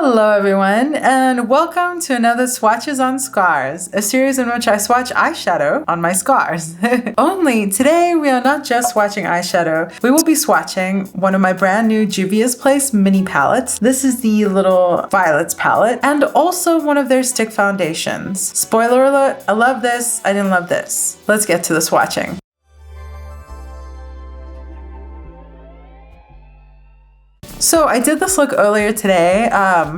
Hello everyone, and welcome to another Swatches on Scars, a series in which I swatch eyeshadow on my scars. Only today we are not just swatching eyeshadow, we will be swatching one of my brand new Juvia's Place mini palettes. This is the little Violets palette, and also one of their stick foundations. Spoiler alert, I love this, I didn't love this. Let's get to the swatching. So I did this look earlier today,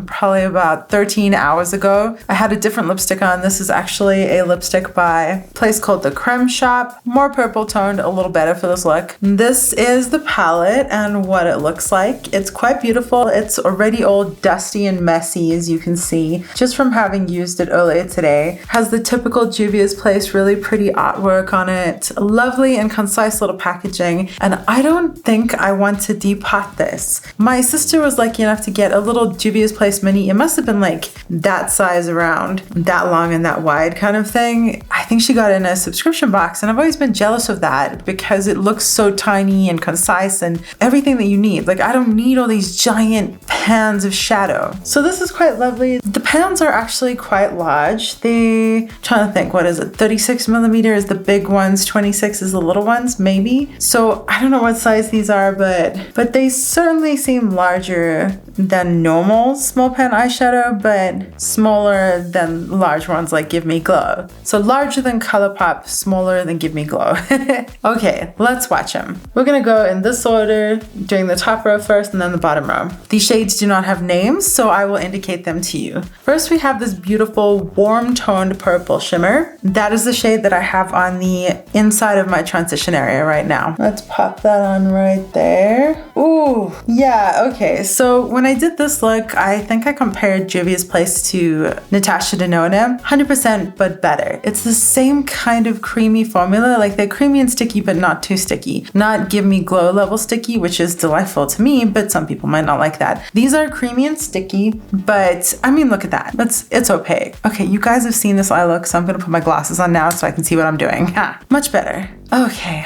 probably about 13 hours ago. I had a different lipstick on. This is actually a lipstick by a place called The Creme Shop. More purple toned, a little better for this look. This is the palette and what it looks like. It's quite beautiful. It's already all dusty and messy, as you can see, just from having used it earlier today. Has the typical Juvia's Place really pretty artwork on it. Lovely and concise little packaging. And I don't think I want to depot this. My sister was lucky enough to get a little Juvia's Place mini. It must have been like that size around, that long and that wide kind of thing. I think she got it in a subscription box, and I've always been jealous of that because it looks so tiny and concise and everything that you need. Like, I don't need all these giant pans of shadow. So this is quite lovely. The pans are actually quite large. Trying to think, what is it? 36 millimeter is the big ones, 26 is the little ones, maybe. So I don't know what size these are, but they certainly seem larger than normal small pan eyeshadow, but smaller than large ones like Give Me Glow. So larger than ColourPop, smaller than Give Me Glow. Okay, let's watch them. We're gonna go in this order, doing the top row first and then the bottom row. These shades do not have names, so I will indicate them to you. First, we have this beautiful warm toned purple shimmer. That is the shade that I have on the inside of my transition area right now. Let's pop that on right there. Ooh, yeah, okay. So when I did this look, I think I compared Juvia's Place to Natasha Denona, 100% but better. It's the same kind of creamy formula, like they're creamy and sticky but not too sticky. Not Give Me Glow level sticky, which is delightful to me, but some people might not like that. These are creamy and sticky, but I mean, look at that. It's opaque. Okay, you guys have seen this eye look, so I'm gonna put my glasses on now so I can see what I'm doing. Much better. Okay,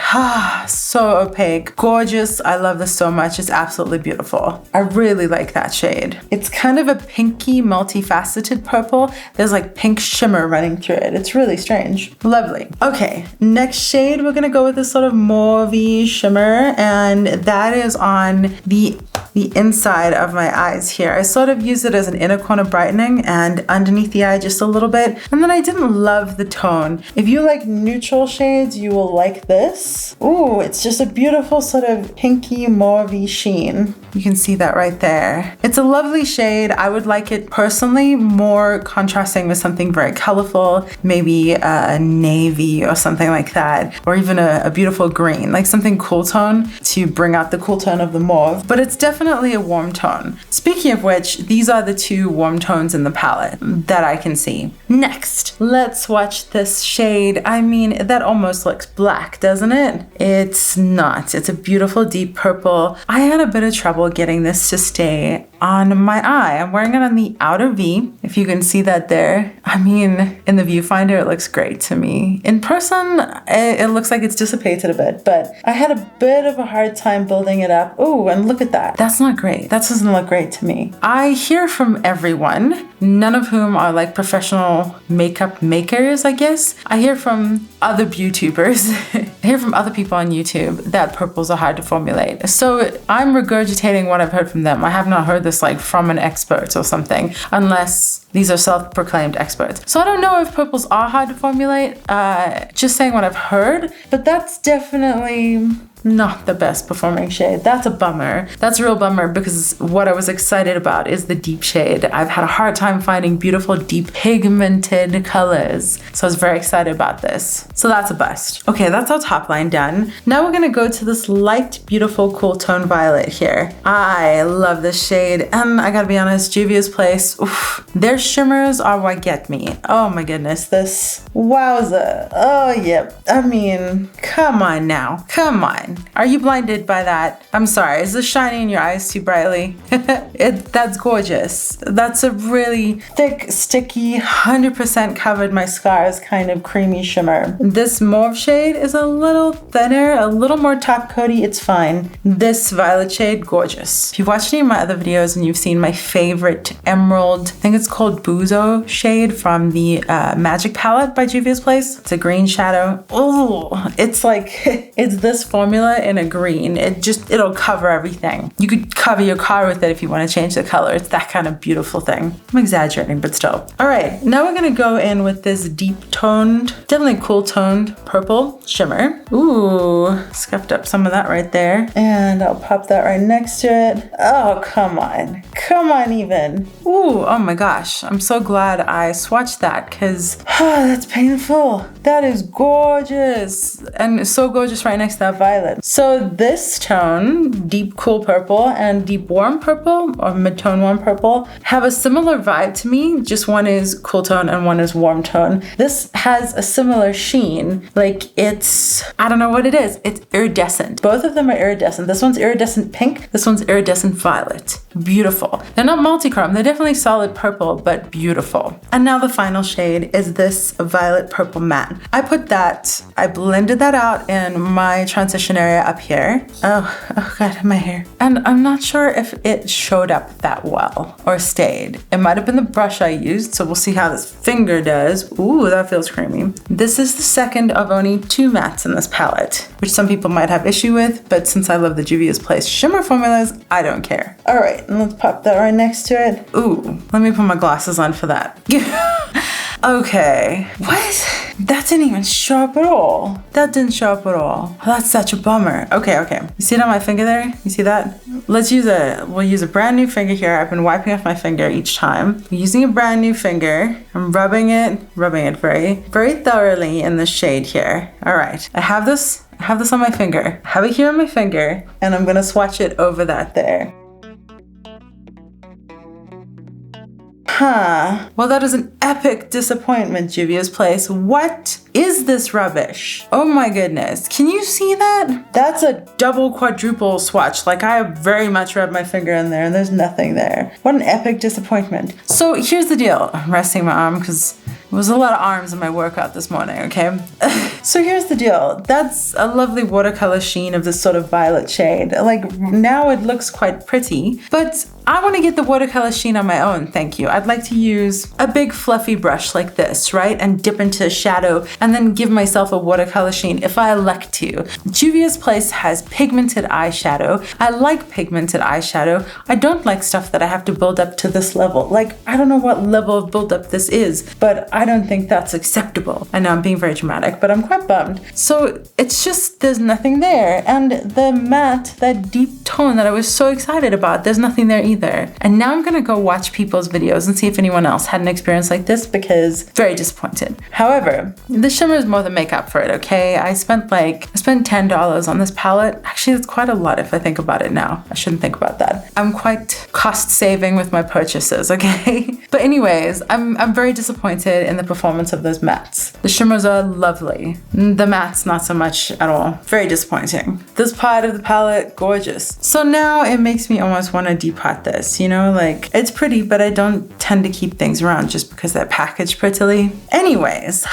so opaque, gorgeous. I love this so much. It's absolutely beautiful. I really like that shade. It's kind of a pinky, multifaceted purple. There's like pink shimmer running through it. It's really strange. Lovely. Okay, next shade, we're gonna go with this sort of mauvey shimmer, and that is on the inside of my eyes here. I sort of use it as an inner corner brightening and underneath the eye just a little bit. And then I didn't love the tone. If you like neutral shades, you will like this. Ooh, it's just a beautiful sort of pinky mauvey sheen. You can see that right there. It's a lovely shade. I would like it personally more contrasting with something very colorful, maybe a navy or something like that, or even a beautiful green, like something cool tone to bring out the cool tone of the mauve, but it's definitely a warm tone. Speaking of which, these are the two warm tones in the palette that I can see. Next, let's swatch this shade. I mean, that almost looks black, doesn't it? It's not. It's a beautiful deep purple. I had a bit of trouble getting this to stay on my eye. I'm wearing it on the outer V, if you can see that there. I mean, in the viewfinder, it looks great to me. In person, it looks like it's dissipated a bit, but I had a bit of a hard time building it up. Oh, and look at that. That's not great. That doesn't look great to me. I hear from everyone, none of whom are like professional makeup makers, I guess. I hear from other YouTubers, I hear from other people on YouTube that purples are hard to formulate. So I'm regurgitating what I've heard from them. I have not heard this like from an expert or something, unless these are self-proclaimed experts. So I don't know if purples are hard to formulate, just saying what I've heard, but that's definitely not the best performing shade. That's a bummer. That's a real bummer because what I was excited about is the deep shade. I've had a hard time finding beautiful, deep pigmented colors. So I was very excited about this. So that's a bust. Okay, that's our top line done. Now we're gonna go to this light, beautiful, cool tone violet here. I love this shade. And I gotta be honest, Juvia's Place, oof, their shimmers are what get me. Oh my goodness, this, wowza. Oh, yep. I mean, come on now, come on. on. Are you blinded by that? I'm sorry, is this shining in your eyes too brightly? That's gorgeous. That's a really thick, sticky, 100% covered my scars kind of creamy shimmer. This mauve shade is a little thinner, a little more top coaty, it's fine. This violet shade, gorgeous. If you've watched any of my other videos and you've seen my favorite emerald, I think it's called Buzo shade from the Magic palette by Juvia's Place. It's a green shadow. Oh, it's like, it's this formula in a green. It'll cover everything. You could cover your car with it if you want to change the color. It's that kind of beautiful thing. I'm exaggerating, but still. All right, now we're gonna go in with this deep toned, definitely cool toned purple shimmer. Ooh, scuffed up some of that right there. And I'll pop that right next to it. Oh, come on. Come on even. Ooh, oh my gosh. I'm so glad I swatched that because that's painful. That is gorgeous. And so gorgeous right next to that violet. So this tone, deep cool purple and deep warm purple or mid-tone warm purple, have a similar vibe to me. Just one is cool tone and one is warm tone. This has a similar sheen. Like it's, I don't know what it is. It's iridescent. Both of them are iridescent. This one's iridescent pink. This one's iridescent violet. Beautiful. They're not multi-chrome. They're definitely solid purple, but beautiful. And now the final shade is this violet purple matte. I blended that out in my transition area up here. Oh God, my hair. And I'm not sure if it showed up that well or stayed. It might have been the brush I used, so we'll see how this finger does. Ooh, that feels creamy. This is the second of only 2 mattes in this palette, which some people might have issue with, but since I love the Juvia's Place shimmer formulas, I don't care. All right, and let's pop that right next to it. Ooh, let me put my glasses on for that. Okay, what? That didn't even show up at all. That didn't show up at all. Oh, that's such a bummer. Okay. You see it on my finger there? You see that? We'll use a brand new finger here. I've been wiping off my finger each time. I'm using a brand new finger. I'm rubbing it very, very thoroughly in the shade here. All right, I have this on my finger. I have it here on my finger, and I'm gonna swatch it over that there. Well, that is an epic disappointment, Juvia's Place. What is this rubbish? Oh my goodness. Can you see that? That's a double quadruple swatch. Like I very much rubbed my finger in there and there's nothing there. What an epic disappointment. So here's the deal. I'm resting my arm because it was a lot of arms in my workout this morning, okay? So here's the deal. That's a lovely watercolor sheen of this sort of violet shade. Like now it looks quite pretty, but I want to get the watercolor sheen on my own, thank you. I'd like to use a big fluffy brush like this, right? And dip into a shadow and then give myself a watercolor sheen if I elect to. Juvia's Place has pigmented eyeshadow. I like pigmented eyeshadow. I don't like stuff that I have to build up to this level. Like, I don't know what level of buildup this is, but I don't think that's acceptable. I know I'm being very dramatic, but I'm quite bummed. So it's just, there's nothing there. And the matte, that deep tone that I was so excited about, there's nothing there either. And now I'm gonna go watch people's videos and see if anyone else had an experience like this because very disappointed. However, the shimmer is more than make up for it, okay? I spent $10 on this palette. Actually, that's quite a lot if I think about it now. I shouldn't think about that. I'm quite cost saving with my purchases, okay? But anyways, I'm very disappointed in the performance of those mattes. The shimmers are lovely. The mattes, not so much at all. Very disappointing. This part of the palette, gorgeous. So now it makes me almost want to depot this, you know? Like, it's pretty, but I don't tend to keep things around just because they're packaged prettily. Anyways,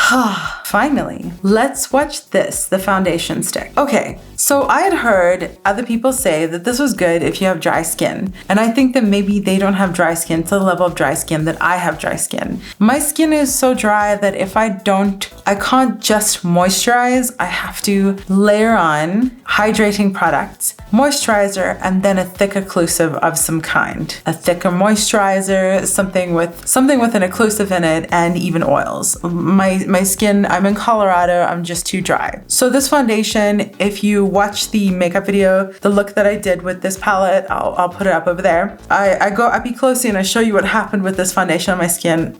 finally, let's watch this, the foundation stick. Okay, so I had heard other people say that this was good if you have dry skin. And I think that maybe they don't have dry skin to the level of dry skin that I have dry skin. My skin is so dry that if I can't just moisturize. I have to layer on hydrating products, moisturizer, and then a thick occlusive of some kind. A thicker moisturizer, something with an occlusive in it, and even oils. My skin, I'm in Colorado, I'm just too dry. So this foundation, if you watch the makeup video, the look that I did with this palette, I'll put it up over there. I go up closely and I show you what happened with this foundation on my skin.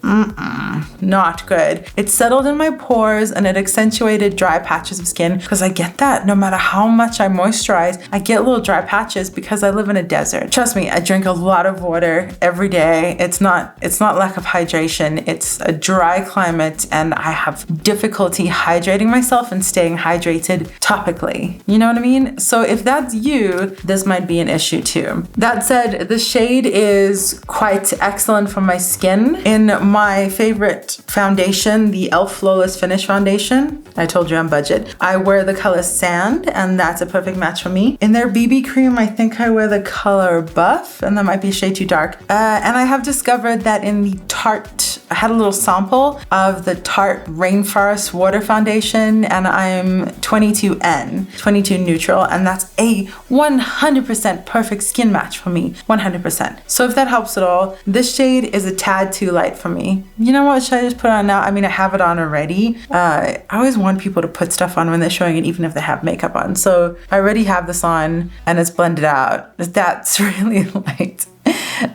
Not good. It settled in my pores and it accentuated dry patches of skin because I get that no matter how much I moisturize, I get little dry patches because I live in a desert. Trust me, I drink a lot of water every day. It's not lack of hydration. It's a dry climate and I have difficulty hydrating myself and staying hydrated topically. You know what I mean? So if that's you, this might be an issue too. That said, the shade is quite excellent for my skin. In my favorite foundation, the e.l.f. Flawless Finish Foundation, I told you I'm budget, I wear the color Sand, and that's a perfect match for me. In their BB cream, I think I wear the color Buff, and that might be a shade too dark. And I have discovered that in the Tarte, I had a little sample of the Tarte Rainforest Water Foundation, and I'm 22N, 22 neutral, and that's a 100% perfect skin match for me, 100%. So if that helps at all, this shade is a tad too light for me. You know what, should I just put it on now? I mean, I have it on already. I always want people to put stuff on when they're showing it, even if they have makeup on. So I already have this on and it's blended out. That's really light.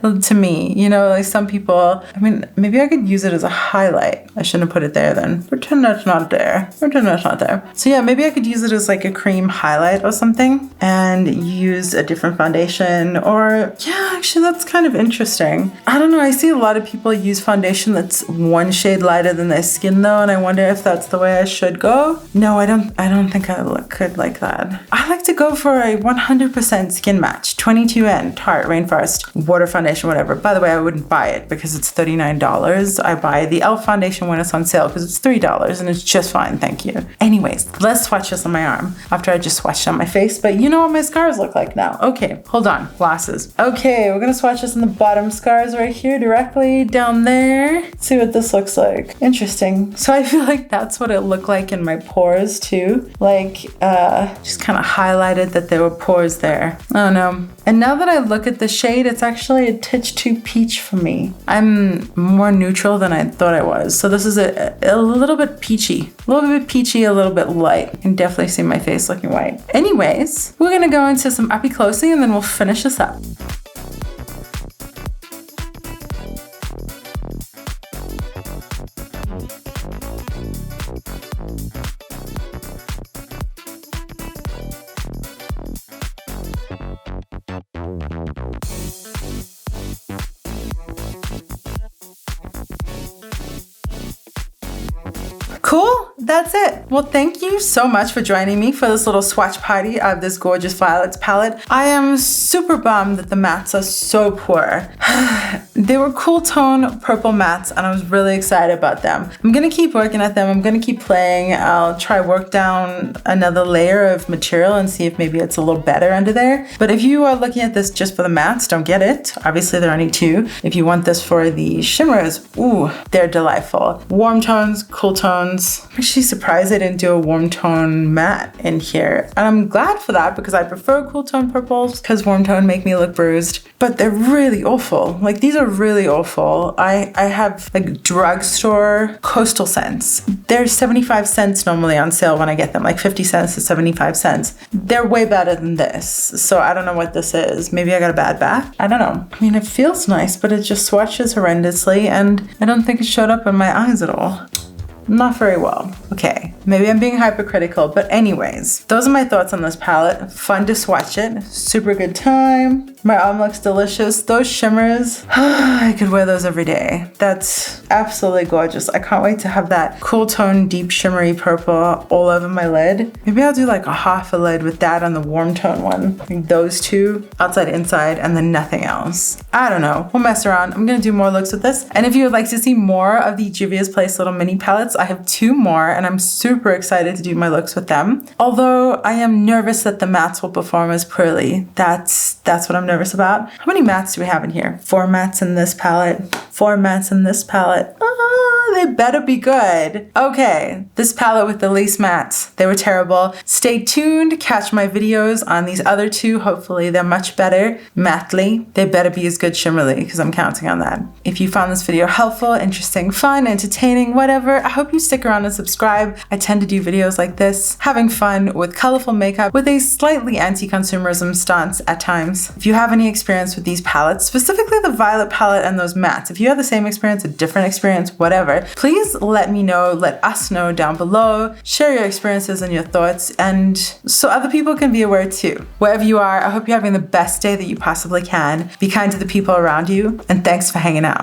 To me, you know, like some people, I mean, maybe I could use it as a highlight. I shouldn't have put it there then. Pretend that's not there. Pretend that's not there. So yeah, maybe I could use it as like a cream highlight or something and use a different foundation, or yeah, actually that's kind of interesting. I don't know. I see a lot of people use foundation that's one shade lighter than their skin though, and I wonder if that's the way I should go. No, I don't think I look good like that. I like to go for a 100% skin match. 22N Tarte Rainforest Water Foundation, whatever. By the way, I wouldn't buy it because it's $39. I buy the e.l.f. foundation when it's on sale because it's $3 and it's just fine, thank you. Anyways, let's swatch this on my arm after I just swatched on my face, but you know what my scars look like now. Okay, hold on, glasses. Okay, we're gonna swatch this in the bottom scars right here, directly down there. Let's see what this looks like. Interesting. So I feel like that's what it looked like in my pores too. Like, just kind of highlighted that there were pores there. I don't know. And now that I look at the shade, it's actually a titch too peach for me. I'm more neutral than I thought I was. So this is a little bit peachy. A little bit peachy, a little bit light. You can definitely see my face looking white. Anyways, we're gonna go into some uppy closing and then we'll finish this up. Cool, that's it. Well, thank you so much for joining me for this little swatch party of this gorgeous violets palette. I am super bummed that the mattes are so poor. They were cool tone purple mattes and I was really excited about them. I'm gonna keep working at them. I'm gonna keep playing. I'll try work down another layer of material and see if maybe it's a little better under there. But if you are looking at this just for the mattes, don't get it. Obviously there are only two. If you want this for the shimmers, ooh, they're delightful. Warm tones, cool tones. I'm actually surprised I didn't do a warm tone matte in here. And I'm glad for that because I prefer cool tone purples because warm tone make me look bruised. But they're really awful. Like these are really awful. I have like drugstore coastal scents. They're 75 cents normally on sale when I get them, like 50 cents to 75 cents. They're way better than this. So I don't know what this is. Maybe I got a bad bath. I don't know. I mean, it feels nice, but it just swatches horrendously and I don't think it showed up in my eyes at all. Not very well. Okay, maybe I'm being hypercritical, but anyways, those are my thoughts on this palette. Fun to swatch it, super good time. My arm looks delicious. Those shimmers, I could wear those every day. That's absolutely gorgeous. I can't wait to have that cool tone, deep shimmery purple all over my lid. Maybe I'll do like a half a lid with that on the warm tone one. Like those two, outside, inside, and then nothing else. I don't know, we'll mess around. I'm gonna do more looks with this. And if you would like to see more of the Juvia's Place little mini palettes, I have 2 more and I'm super excited to do my looks with them. Although I am nervous that the mattes will perform as poorly. That's what I'm nervous about. How many mattes do we have in here? 4 mattes in this palette, 4 mattes in this palette. They better be good. Okay, this palette with the least mattes, they were terrible. Stay tuned, catch my videos on these other 2. Hopefully they're much better mattely. They better be as good shimmerly because I'm counting on that. If you found this video helpful, interesting, fun, entertaining, whatever, I hope you stick around and subscribe. I tend to do videos like this, having fun with colorful makeup with a slightly anti-consumerism stance at times. If you have any experience with these palettes, specifically the violet palette and those mattes, if you have the same experience, a different experience, whatever, please let me know, let us know down below. Share your experiences and your thoughts, and so other people can be aware too. Wherever you are, I hope you're having the best day that you possibly can. Be kind to the people around you, and thanks for hanging out.